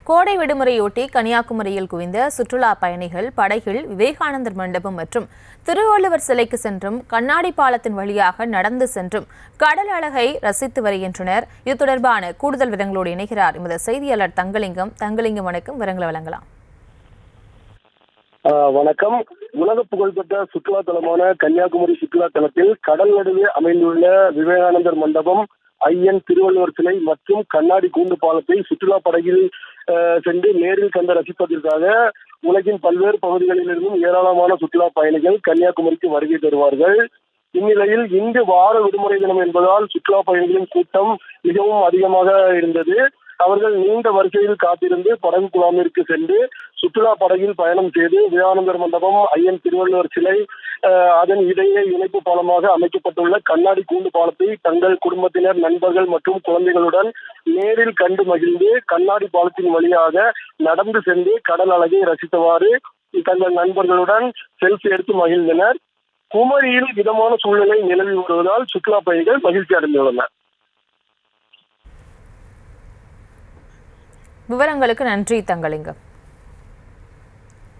கோடை விடுமுறையொட்டி கன்னியாகுமரியில் குவிந்த சுற்றுலா பயணிகள் படகில் விவேகானந்தர் மண்டபம் மற்றும் திருவள்ளுவர் சிலைக்கு சென்றும் கண்ணாடி பாலத்தின் வழியாக நடந்து சென்றும் கடல் அழகை ரசித்து வருகின்றனர். இது தொடர்பான கூடுதல் விவரங்களோடு இணைகிறார் எமது செய்தியாளர் தங்கலிங்கம். வணக்கம், விவரங்களை வழங்கலாம். வணக்கம். உலக புகழ்பெற்ற சுற்றுலா தலமான கன்னியாகுமரி சுற்றுலா தலத்தில் கடல் நடுவே அமைந்துள்ள விவேகானந்தர் மண்டபம், ஐயன் திருவள்ளுவர் சிலை மற்றும் கண்ணாடி கூண்டு பாலத்தை சுற்றுலா படகில் சென்று நேரில் கண்டு ரசிப்பதற்காக உலகின் பல்வேறு பகுதிகளிலிருந்தும் ஏராளமான சுற்றுலா பயணிகள் கன்னியாகுமரிக்கு வருகை தருவார்கள். இந்நிலையில் இன்று வார விடுமுறை தினம் என்பதால் சுற்றுலா பயணிகளின் கூட்டம் மிகவும் அதிகமாக இருந்தது. அவர்கள் நீண்ட வரிசையில் காத்திருந்து படகு குழாமிற்கு சென்று சுற்றுலா படகில் பயணம் செய்து விவேகானந்தர் மண்டபம், ஐயன் திருவள்ளுவர் சிலை, அதன் இடையே இணைப்பு பாலமாக அமைக்கப்பட்டுள்ள கண்ணாடி கூண்டு பாலத்தை தங்கள் குடும்பத்தினர், நண்பர்கள் மற்றும் குழந்தைகளுடன் நேரில் கண்டு மகிழ்ந்து கண்ணாடி பாலத்தின் வழியாக நடந்து சென்று கடல் அழகை ரசித்தவாறு தங்கள் நண்பர்களுடன் செல்ஃபி எடுத்து மகிழ்ந்தனர். குமரியில் இதமான சூழ்நிலை நிலவி வருவதால் சுற்றுலா பயணிகள் மகிழ்ச்சி அடைந்துள்ளனர். விவரங்களுக்கு நன்றி தங்கலிங்கம்.